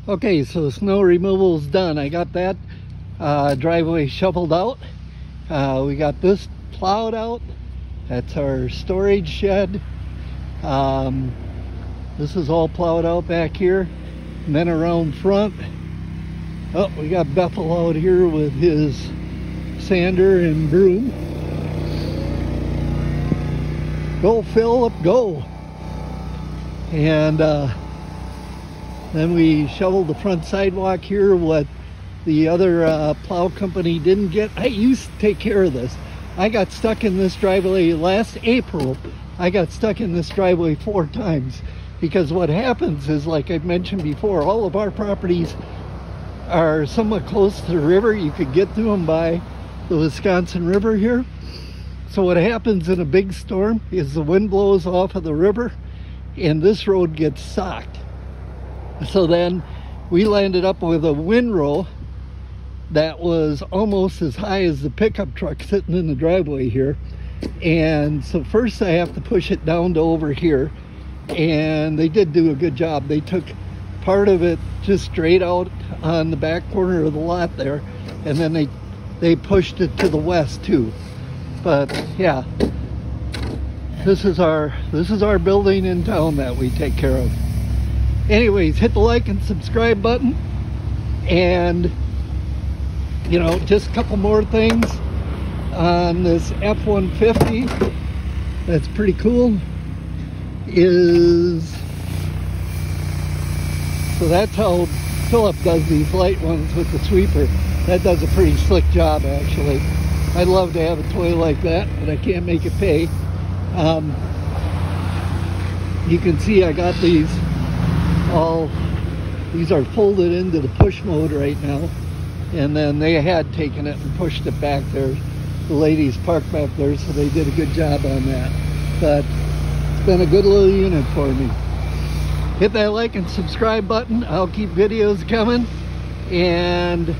Okay, so snow removal is done. I got that driveway shoveled out. We got this plowed out. That's our storage shed. This is all plowed out back here. And then around front, oh, we got Bethel out here with his sander and broom. Go Philip, go! And then we shoveled the front sidewalk here. What the other plow company didn't get, I used to take care of this. I got stuck in this driveway last April. I got stuck in this driveway 4 times because what happens is, like I've mentioned before, all of our properties are somewhat close to the river. You could get to them by the Wisconsin River here. So what happens in a big storm is the wind blows off of the river and this road gets socked. So then we landed up with a windrow that was almost as high as the pickup truck sitting in the driveway here. And so first I have to push it down to over here. And they did do a good job. They took part of it just straight out on the back corner of the lot there. And then they pushed it to the west too. But yeah, this is our building in town that we take care of. Anyways, hit the like and subscribe button. And you know, just a couple more things on this F-150 that's pretty cool is, so that's how Philip does these light ones with the sweeper. That does a pretty slick job actually. I'd love to have a toy like that, but I can't make it pay. You can see I got these are folded into the push mode right now. And then they had taken it and pushed it back there. The ladies parked back there, so they did a good job on that. But it's been a good little unit for me. Hit that like and subscribe button. I'll keep videos coming. And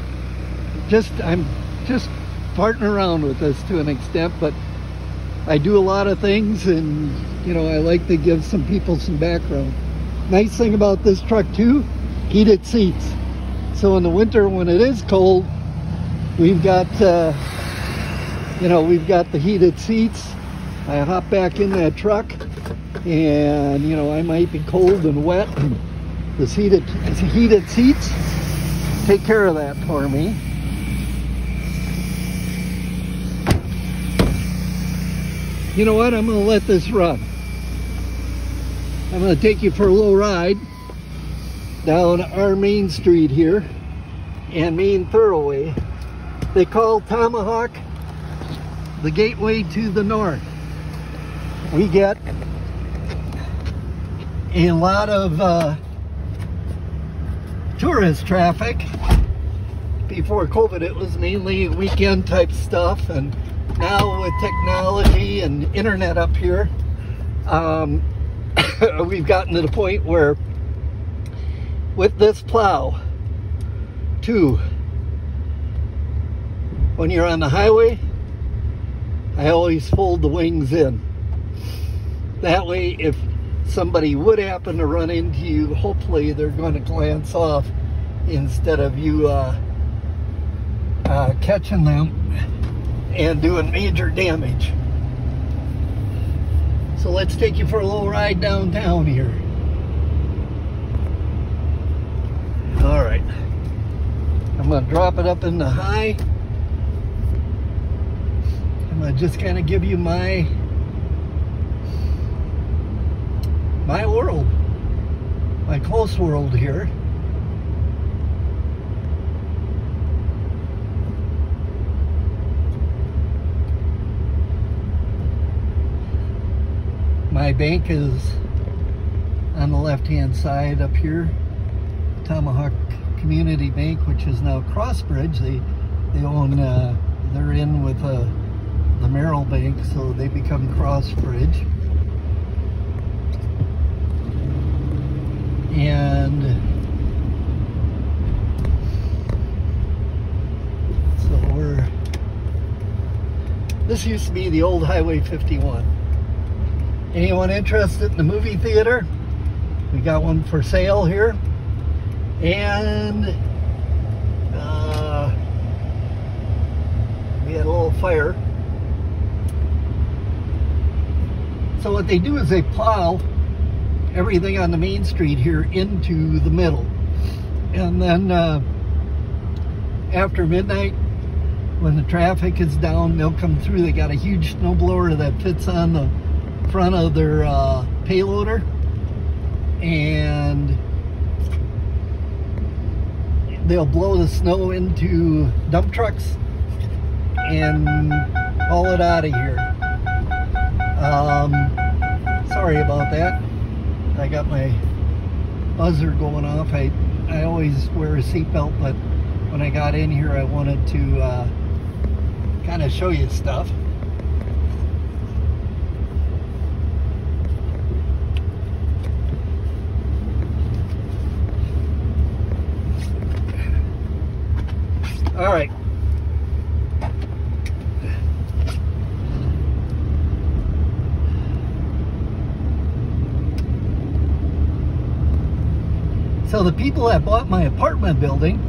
I'm just farting around with this to an extent, but I do a lot of things, and you know, I like to give some people some background. Nice thing about this truck too, heated seats. So in the winter when it is cold, we've got we've got the heated seats. I hop back in that truck and you know, I might be cold and wet, and the heated seats take care of that for me. You know what, I'm gonna let this run. I'm gonna take you for a little ride down our main street here and main thoroughway. They call Tomahawk the gateway to the north. We get a lot of tourist traffic. Before COVID it was mainly weekend type stuff, and now with technology and internet up here, we've gotten to the point where with this plow too, when you're on the highway, I always fold the wings in. That way if somebody would happen to run into you, hopefully they're going to glance off instead of you catching them and doing major damage. So let's take you for a little ride downtown here. All right, I'm gonna drop it up in the high. I'm gonna just kind of give you my world, my close world here. My bank is on the left-hand side up here. Tomahawk Community Bank, which is now Crossbridge. They own, they're in with the Merrill Bank, so they become Crossbridge. And so this used to be the old Highway 51. Anyone interested in the movie theater? We got one for sale here. and we had a little fire. So what they do is they plow everything on the main street here into the middle, and then after midnight, when the traffic is down, they'll come through. They got a huge snowblower that fits on the front of their payloader, and they'll blow the snow into dump trucks and haul it out of here. Sorry about that. I got my buzzer going off. I always wear a seatbelt, but when I got in here, I wanted to kind of show you stuff. All right. So the people that bought my apartment building,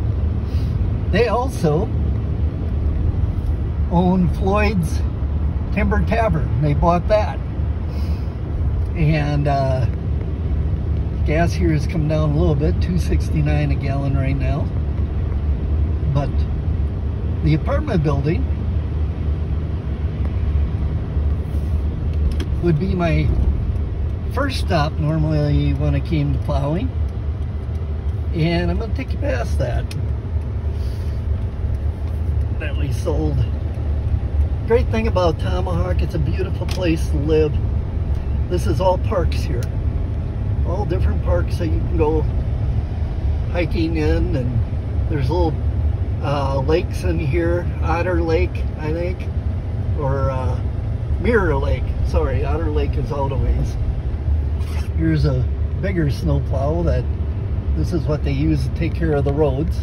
they also own Floyd's Timber Tavern. They bought that. And gas here has come down a little bit, $2.69 a gallon right now. But the apartment building would be my first stop normally when I came to plowing. And I'm going to take you past that we sold. Great thing about Tomahawk, it's a beautiful place to live. This is all parks here. All different parks that you can go hiking in, and there's little lakes in here. Otter Lake, I think, or Mirror Lake. Sorry, Otter Lake is out a ways. Here's a bigger snowplow that this is what they use to take care of the roads.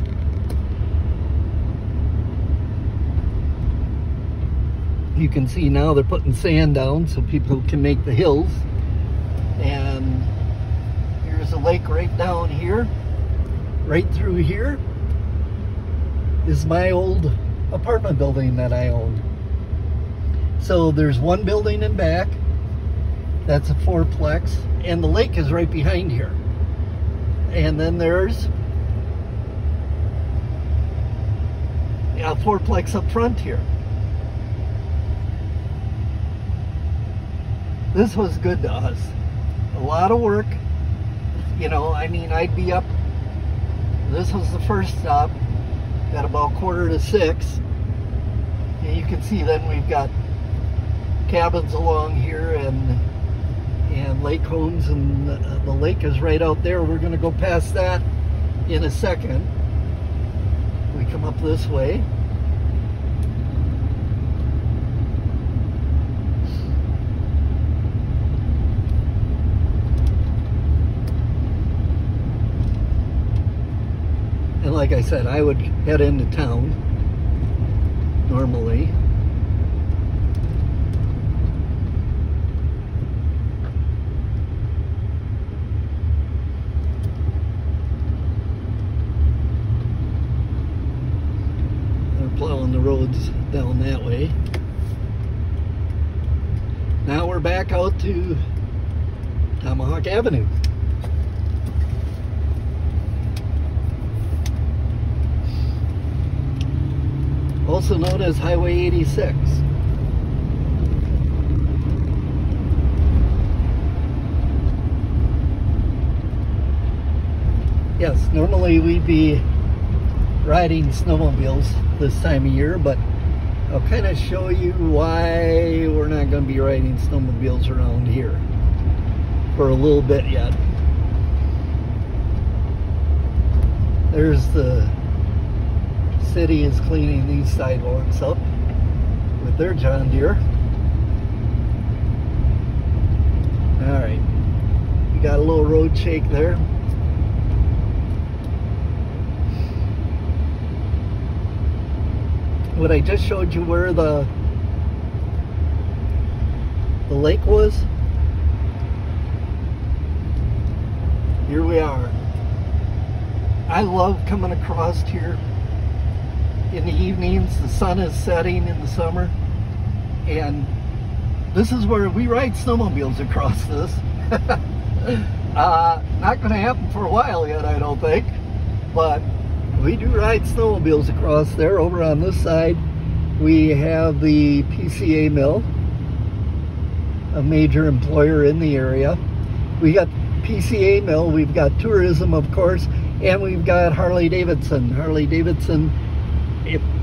You can see now they're putting sand down so people can make the hills. And here's a lake right down here. Right through here is my old apartment building that I owned. So there's one building in back. That's a fourplex. And the lake is right behind here. And then there's a fourplex up front here. This was good to us. A lot of work. You know, I mean, I'd be up. This was the first stop at about 5:45. And you can see then we've got cabins along here and lake homes, and the lake is right out there. We're going to go past that in a second. We come up this way. And like I said, I would head into town normally. Plowing the roads down that way. Now we're back out to Tomahawk Avenue. Also known as Highway 86. Yes, normally we'd be riding snowmobiles this time of year, but I'll kind of show you why we're not going to be riding snowmobiles around here for a little bit yet. There's the city is cleaning these sidewalks up with their John Deere. All right, you got a little road shake there. What I just showed you where the lake was. Here we are. I love coming across here in the evenings. The sun is setting in the summer, and this is where we ride snowmobiles across this. Not going to happen for a while yet, I don't think, but we do ride snowmobiles across there. Over on this side, we have the PCA mill, a major employer in the area. We got PCA mill, we've got tourism, of course, and we've got Harley-Davidson. Harley-Davidson,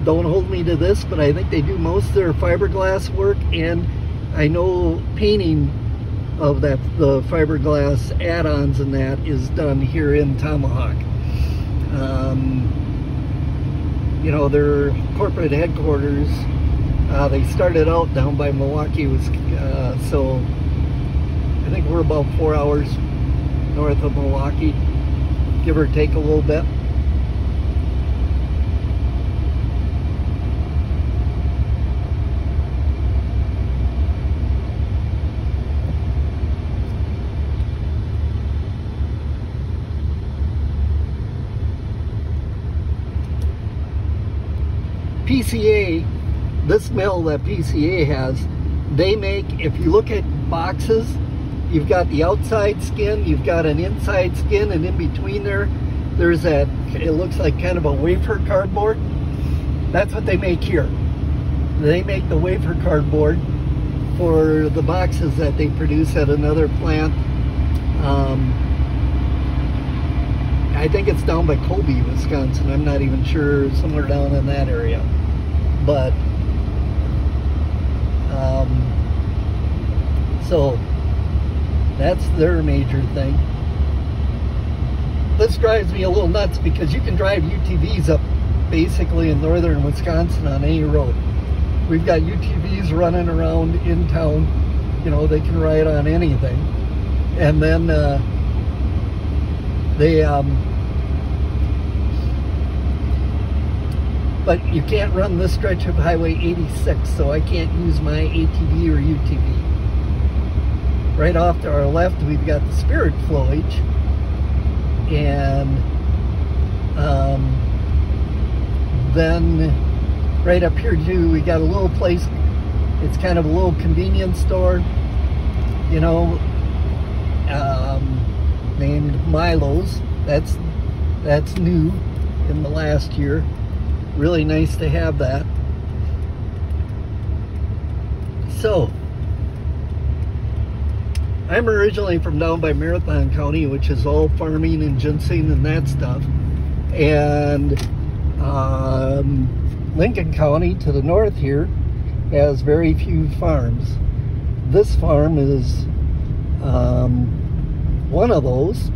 don't hold me to this, but I think they do most of their fiberglass work, and I know painting of that, the fiberglass add-ons and that is done here in Tomahawk. You know, their corporate headquarters, they started out down by Milwaukee, so I think we're about 4 hours north of Milwaukee, give or take a little bit. PCA, this mill that PCA has, they make, if you look at boxes, you've got the outside skin, you've got an inside skin, and in between there, there's that, it looks like kind of a wafer cardboard. That's what they make here. They make the wafer cardboard for the boxes that they produce at another plant. I think it's down by Colby, Wisconsin. I'm not even sure, somewhere down in that area. But, so that's their major thing. This drives me a little nuts because you can drive UTVs up basically in northern Wisconsin on any road. We've got UTVs running around in town. You know, they can ride on anything. And then but you can't run this stretch of Highway 86, so I can't use my ATV or UTV. Right off to our left, we've got the Spirit flowage, and then right up here too, we got a little place. It's kind of a little convenience store, you know, named Milo's. That's new in the last year. Really nice to have that. So, I'm originally from down by Marathon County, which is all farming and ginseng and that stuff. And Lincoln County to the north here has very few farms. This farm is one of those.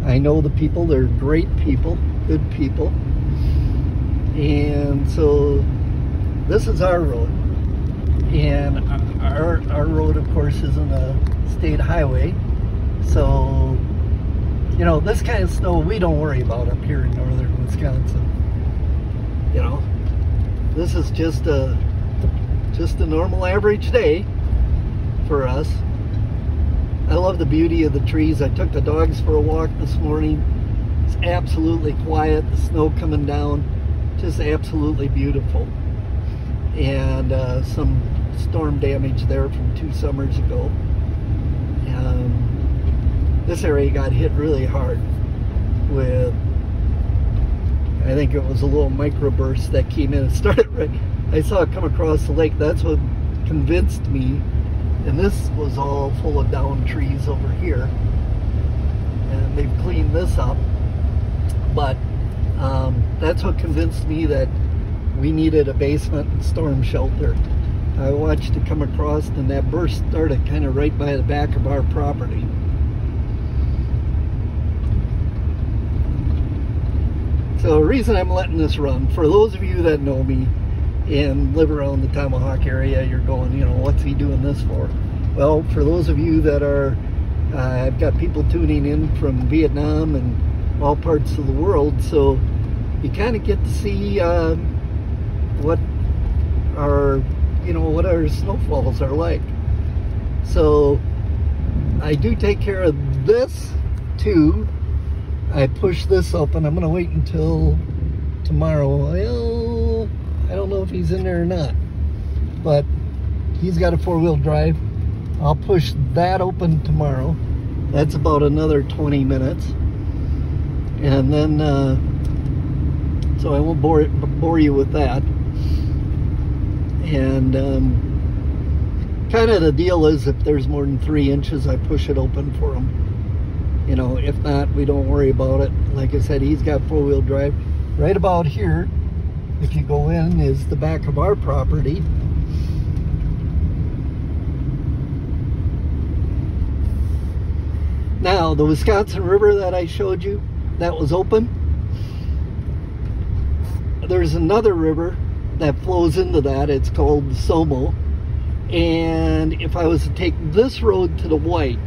I know the people, they're great people, good people. And so this is our road, and our road, of course, isn't a state highway, so you know, this kind of snow we don't worry about up here in northern Wisconsin. You know, this is just a normal average day for us. I love the beauty of the trees. I took the dogs for a walk this morning. It's absolutely quiet, the snow coming down. Just absolutely beautiful. And some storm damage there from 2 summers ago. This area got hit really hard with, I think it was a little microburst that came in. It started right, I saw it come across the lake. That's what convinced me. And this was all full of downed trees over here. And they've cleaned this up. But that's what convinced me that we needed a basement and storm shelter. I watched it come across, and that burst started kind of right by the back of our property. So the reason I'm letting this run, for those of you that know me and live around the Tomahawk area, you're going, you know, what's he doing this for? Well, for those of you that are, I've got people tuning in from Vietnam and all parts of the world, so you kind of get to see what our, you know, what our snowfalls are like. So I do take care of this too. I push this open. I'm gonna wait until tomorrow. Well, I don't know if he's in there or not, but he's got a 4-wheel drive. I'll push that open tomorrow. That's about another 20 minutes. And then, so I won't bore you with that. And kind of the deal is if there's more than 3 inches, I push it open for him. You know, if not, we don't worry about it. Like I said, he's got 4-wheel drive. Right about here, if you go in, is the back of our property. Now, the Wisconsin River that I showed you, that was open. There's another river that flows into that. It's called the Somo. And if I was to take this road to the right,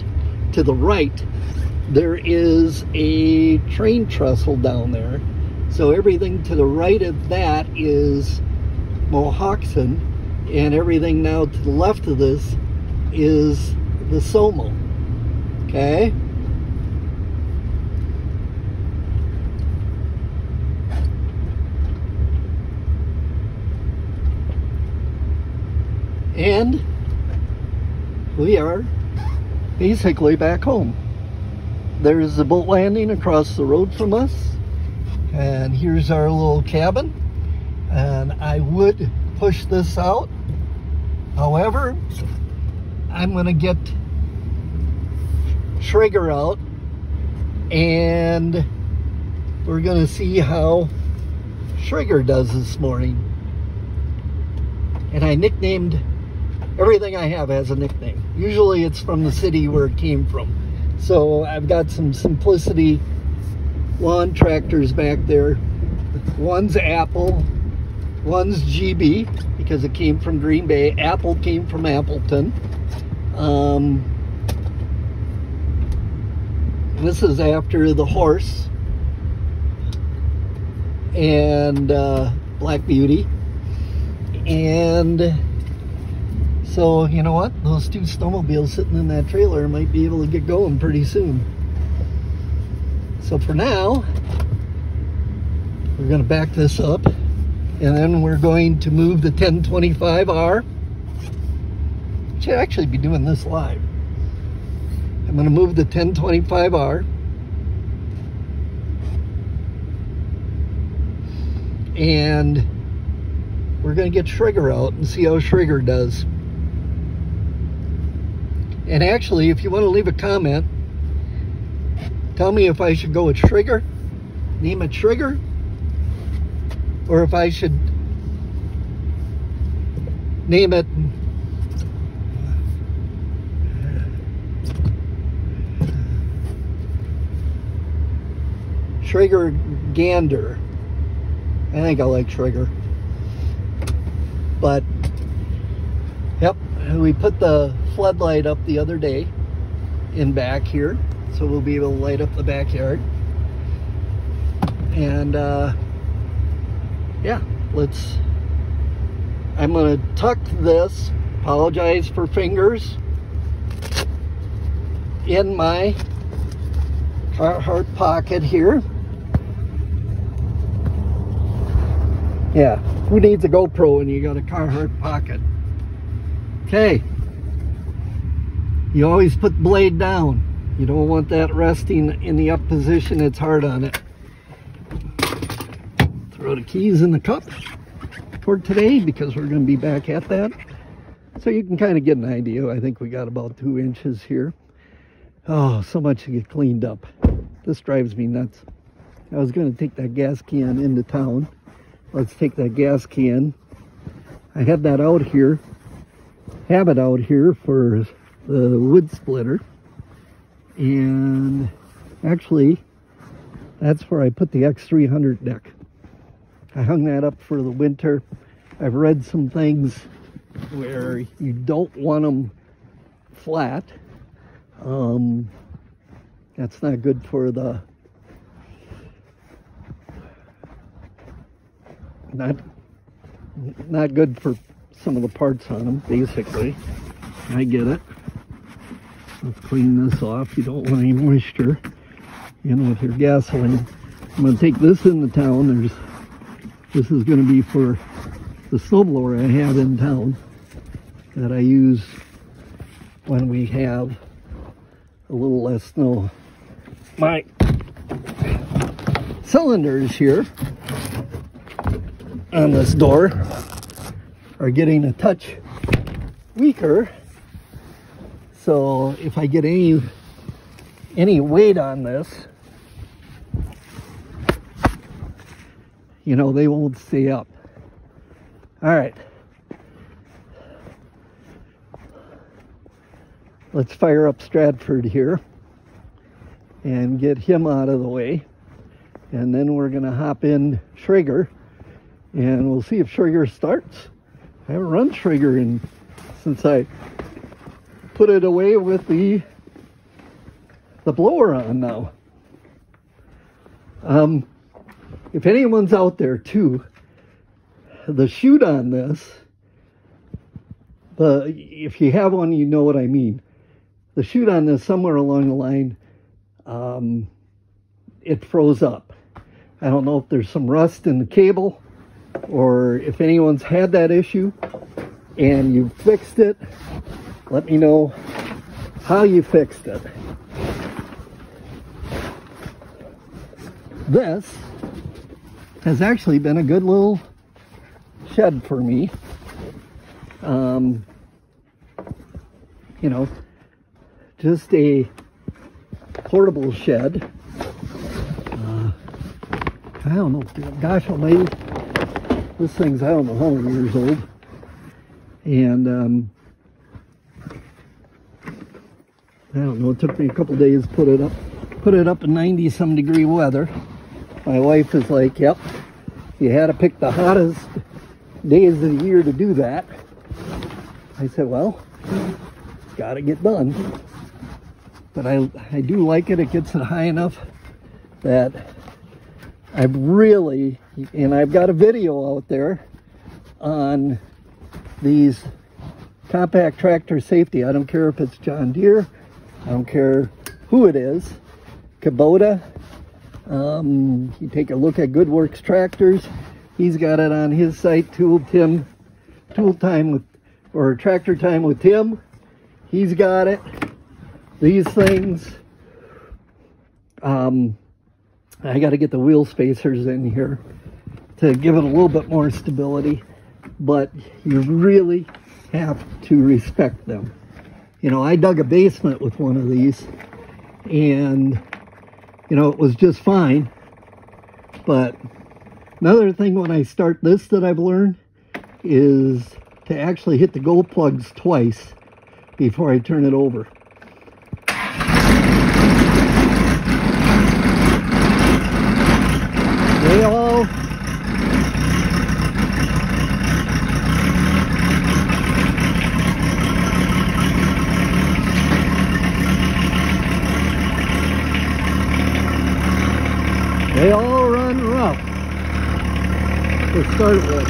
there is a train trestle down there. So everything to the right of that is Mohawkson, and everything now to the left of this is the Somo. Okay? And we are basically back home. There's the boat landing across the road from us. And here's our little cabin. And I would push this out. However, I'm gonna get Schrager out and we're gonna see how Schrager does this morning. And I nicknamed everything I have has a nickname. Usually it's from the city where it came from. So I've got some Simplicity lawn tractors back there. One's Apple, one's GB because it came from Green Bay. Apple came from Appleton. This is after the horse and Black Beauty. And so, you know what? Those 2 snowmobiles sitting in that trailer might be able to get going pretty soon. So for now, we're going to back this up, and then we're going to move the 1025R. Should actually be doing this live. I'm going to move the 1025R. And we're going to get Schrager out and see how Schrager does. And actually, if you want to leave a comment, tell me if I should go with Schrager, name it Schrager, or if I should name it Schrager Gander. I think I like Schrager. But, yep, we put the floodlight up the other day in back here, so we'll be able to light up the backyard. And yeah, I'm gonna tuck this, apologize for fingers, in my Carhartt pocket here. Yeah, who needs a GoPro when you got a Carhartt pocket? Okay. You always put blade down. You don't want that resting in the up position. It's hard on it. Throw the keys in the cup for today because we're going to be back at that. So you can kind of get an idea. I think we got about 2 inches here. Oh, so much to get cleaned up. This drives me nuts. I was going to take that gas can into town. Let's take that gas can. I had that out here. Have it out here for the wood splitter. And actually, that's where I put the X300 deck. I hung that up for the winter. I've read some things where you don't want them flat. That's not good for the not good for some of the parts on them, basically. I get it. Let's clean this off. You don't want any moisture in with your gasoline. I'm going to take this into town. This is going to be for the snowblower I have in town that I use when we have a little less snow. My cylinders here on this door are getting a touch weaker, so if I get any weight on this, you know, they won't stay up. All right, let's fire up Stratford here and get him out of the way, and then we're gonna hop in Schrager and we'll see if Schrager starts. I haven't run Schrager since I put it away with the blower on now. If anyone's out there too, the chute on this, if you have one, you know what I mean. The chute on this, somewhere along the line, it froze up. I don't know if there's some rust in the cable, or if anyone's had that issue and you fixed it, let me know how you fixed it. This has actually been a good little shed for me. You know, just a portable shed. I don't know, gosh almighty, this thing's, I don't know how many years old. And I don't know, it took me a couple days to put it up in 90-some degree weather. My wife is like, yep, you had to pick the hottest days of the year to do that. I said, well, gotta get done. But I do like it. It gets it high enough that I've really, and I've got a video out there on these compact tractor safety. I don't care if it's John Deere, I don't care who it is, Kubota. You take a look at Good Works Tractors. He's got it on his site, Tractor Time with Tim. He's got it. These things, I got to get the wheel spacers in here to give it a little bit more stability, but you really have to respect them. You know, I dug a basement with one of these, and you know, it was just fine. But another thing when I start this that I've learned is to actually hit the glow plugs twice before I turn it over. They all run rough to start with.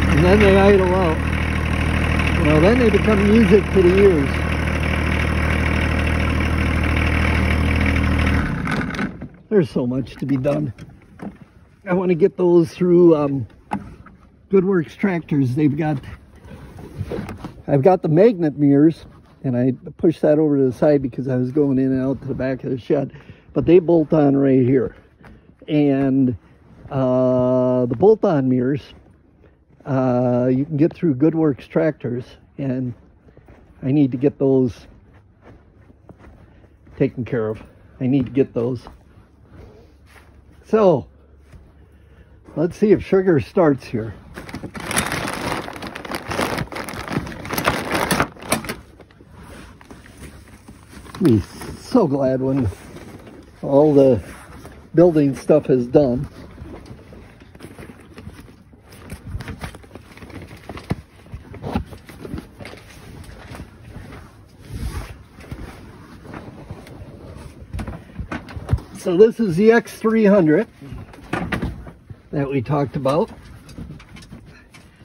And then they idle out. You know, then they become music to the ears. There's so much to be done. I want to get those through Good Works Tractors. I've got the magnet mirrors, and I pushed that over to the side because I was going in and out to the back of the shed, but they bolt on right here. And the bolt-on mirrors, you can get through Good Works Tractors, and I need to get those taken care of. I need to get those. So let's see if sugar starts here. Be so glad when all the building stuff is done. So this is the X300. that we talked about.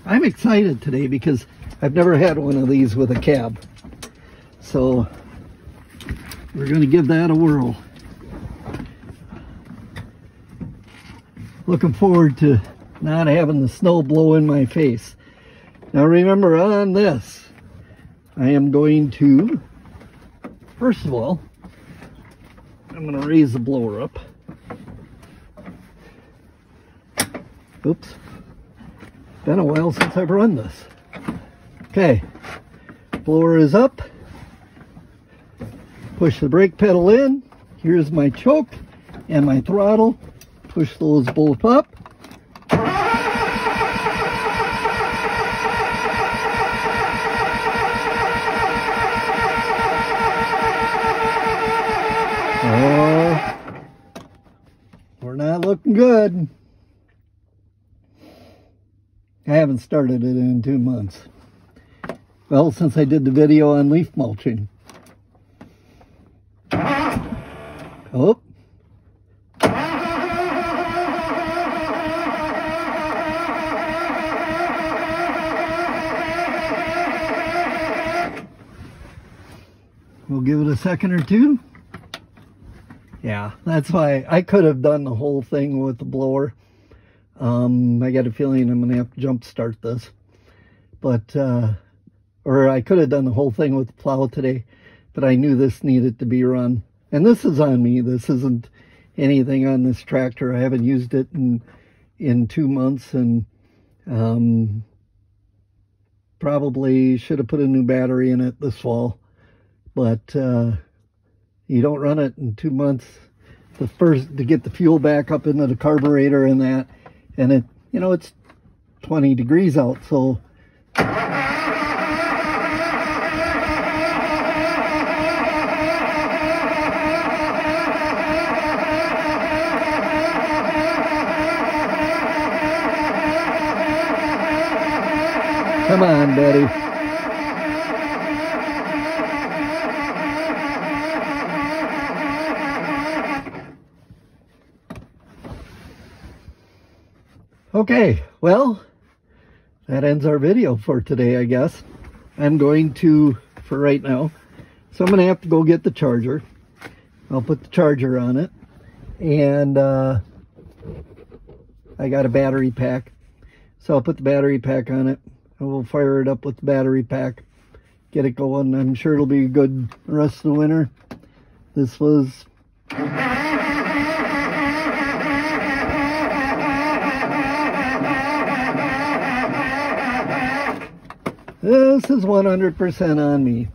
I'm excited today because I've never had one of these with a cab. So we're going to give that a whirl. Looking forward to not having the snow blow in my face. Now remember, on this, I am going to, first of all, I'm going to raise the blower up. Oops. Been a while since I've run this. Okay. Blower is up. Push the brake pedal in. Here's my choke and my throttle. Push those both up. Oh, we're not looking good. I haven't started it in 2 months. Well, since I did the video on leaf mulching. Oh. We'll give it a second or two. Yeah, that's why I could have done the whole thing with the blower. I got a feeling I'm going to have to jump start this. But, or I could have done the whole thing with the plow today, but I knew this needed to be run. And this is on me. This isn't anything on this tractor. I haven't used it in 2 months, and probably should have put a new battery in it this fall. But you don't run it in 2 months. The first to get the fuel back up into the carburetor and that, and it, you know, it's 20 degrees out, so come on, Betty. Okay, well, that ends our video for today, I guess. I'm going to, for right now, so I'm going to have to go get the charger. I'll put the charger on it. And I got a battery pack. So I'll put the battery pack on it. And we'll fire it up with the battery pack. Get it going. I'm sure it'll be good the rest of the winter. This was... This is 100% on me.